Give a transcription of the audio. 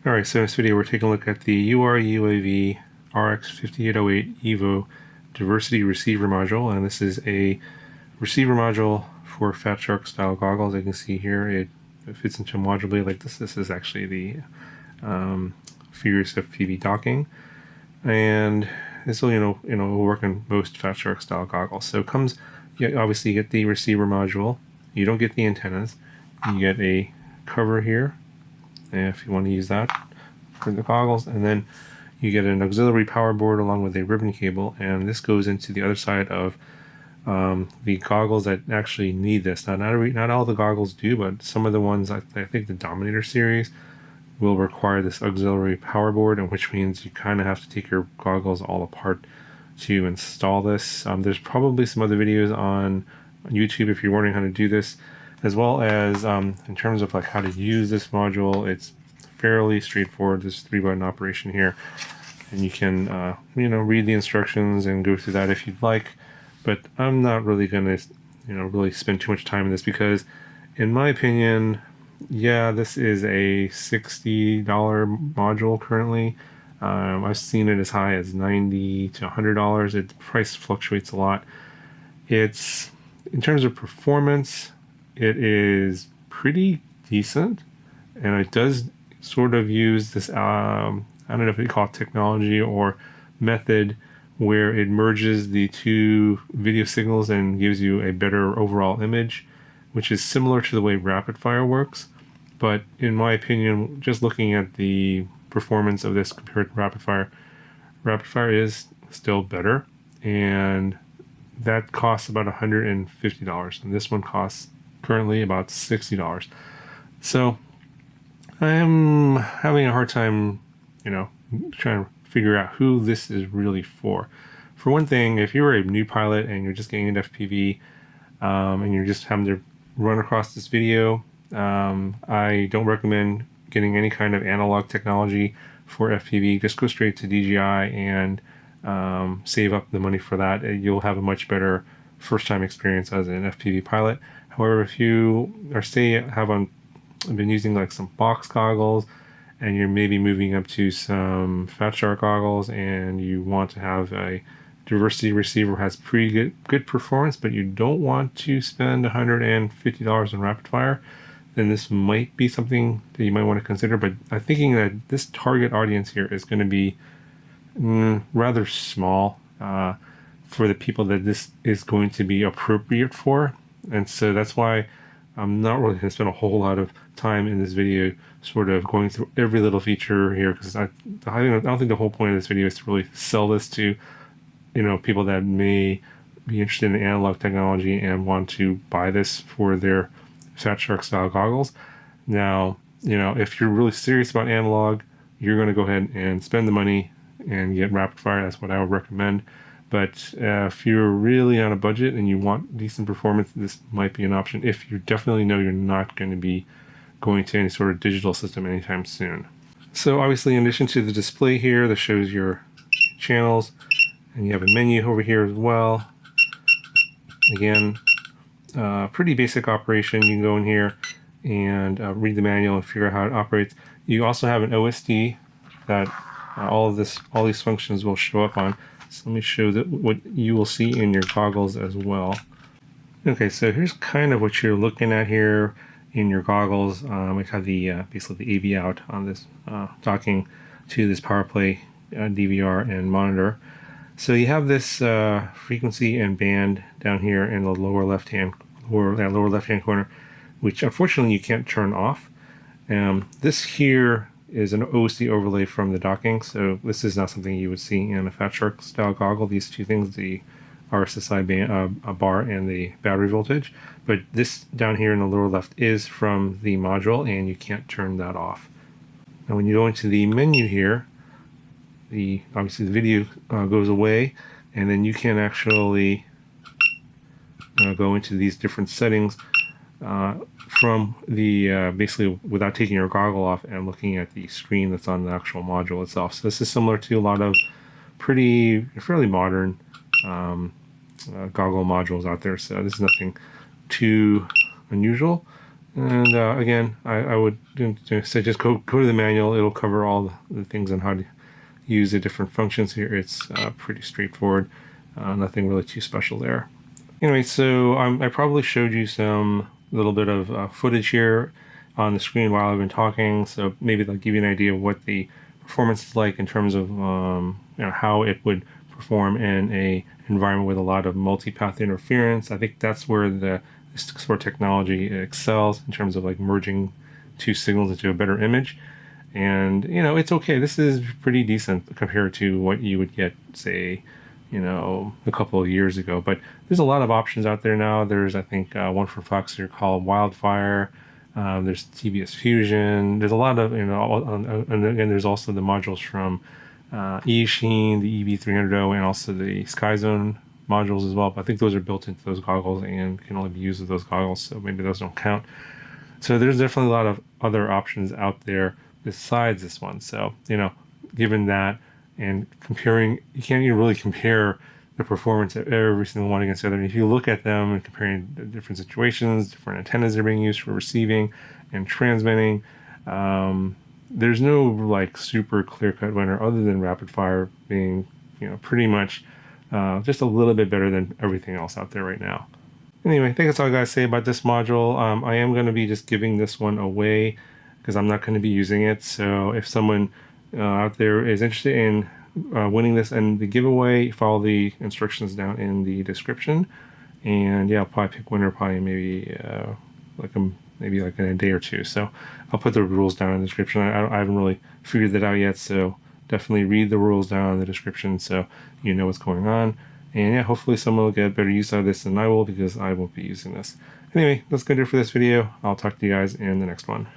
Alright, so in this video we're taking a look at the URUAV RX5808 EVO diversity receiver module, and this is a receiver module for Fat Shark style goggles. As you can see here, it fits into a module blade like this. This is actually the Furious FPV docking, and this will work on most Fat Shark style goggles. So it comes, obviously you get the receiver module, you don't get the antennas, you get a cover here if you want to use that for the goggles, and then you get an auxiliary power board along with a ribbon cable, and this goes into the other side of the goggles that actually need this. Now, not all the goggles do, but some of the ones, I think the Dominator series will require this auxiliary power board, and which means you kind of have to take your goggles all apart to install this. There's probably some other videos on YouTube if you're wondering how to do this, as well as in terms of like how to use this module. It's fairly straightforward, this 3-button operation here, and you can read the instructions and go through that if you'd like, but I'm not really going to really spend too much time in this, because in my opinion, yeah, this is a $60 module currently. I've seen it as high as $90 to $100. The price fluctuates a lot. It's, in terms of performance, it is pretty decent, and it does sort of use this, I don't know if you call it technology or method, where it merges the two video signals and gives you a better overall image, which is similar to the way Rapidfire works. But in my opinion, just looking at the performance of this compared to Rapidfire, Rapidfire is still better, and that costs about $150, and this one costs currently about $60. So I am having a hard time, trying to figure out who this is really for. For one thing, if you're a new pilot and you're just getting into FPV, and you're just having to run across this video, I don't recommend getting any kind of analog technology for FPV. Just go straight to DJI and save up the money for that. You'll have a much better first-time experience as an FPV pilot. However, if you have been using like some box goggles, and you're maybe moving up to some Fat Shark goggles, and you want to have a diversity receiver has pretty good performance, but you don't want to spend $150 on Rapidfire, then this might be something that you might want to consider. But I'm thinking that this target audience here is going to be rather small for the people that this is going to be appropriate for. And so that's why I'm not really going to spend a whole lot of time in this video sort of going through every little feature here, because I don't think the whole point of this video is to really sell this to people that may be interested in analog technology and want to buy this for their Fat Shark style goggles. Now, if you're really serious about analog, you're going to go ahead and spend the money and get Rapidfire. That's what I would recommend. But if you're really on a budget and you want decent performance, this might be an option if you definitely know you're not going to be going to any sort of digital system anytime soon. So obviously, in addition to the display here that shows your channels, and you have a menu over here as well. Again, pretty basic operation. You can go in here and read the manual and figure out how it operates. You also have an OSD that all these functions will show up on. So let me show what you will see in your goggles as well. Okay, so here's kind of what you're looking at here in your goggles. We have the basically the AV out on this docking to this PowerPlay DVR and monitor. So you have this frequency and band down here in the lower left hand corner, which unfortunately you can't turn off. This here is an OSD overlay from the docking, so this is not something you would see in a Fat Shark style goggle. These two things, the RSSI band, bar and the battery voltage, but this down here in the lower left is from the module, and you can't turn that off. Now when you go into the menu here, obviously the video goes away, and then you can actually go into these different settings from the basically without taking your goggle off and looking at the screen that's on the actual module itself. So this is similar to a lot of fairly modern goggle modules out there. So this is nothing too unusual. And again, I would say just go to the manual. It'll cover all the things on how to use the different functions here. It's pretty straightforward. Nothing really too special there. Anyway, so I probably showed you some little bit of footage here on the screen while I've been talking, so maybe that'll give you an idea of what the performance is like in terms of how it would perform in a environment with a lot of multi-path interference. I think that's where this sort of technology excels in terms of like merging two signals into a better image. And it's okay. This is pretty decent compared to what you would get, say, a couple of years ago. But there's a lot of options out there now. There's, I think, one from Fox here called Wildfire. There's TBS Fusion. There's a lot of, and again, there's also the modules from eSheen, the EV300O, and also the SkyZone modules as well. But I think those are built into those goggles and can only be used with those goggles, so maybe those don't count. So there's definitely a lot of other options out there besides this one. So, given that and comparing, you can't even really compare the performance of every single one against the other. And if you look at them and comparing the different situations, different antennas they're being used for receiving and transmitting, there's no like super clear-cut winner other than Rapidfire being, pretty much just a little bit better than everything else out there right now. Anyway, I think that's all I gotta say about this module. I am going to be just giving this one away because I'm not going to be using it. So if someone out there is interested in winning this and the giveaway, follow the instructions down in the description. And yeah, I'll probably pick winner probably maybe like in a day or two. So I'll put the rules down in the description. I haven't really figured that out yet, so definitely read the rules down in the description so you know what's going on. And yeah, hopefully someone will get better use out of this than I will, because I won't be using this. Anyway, that's going to do it for this video. I'll talk to you guys in the next one.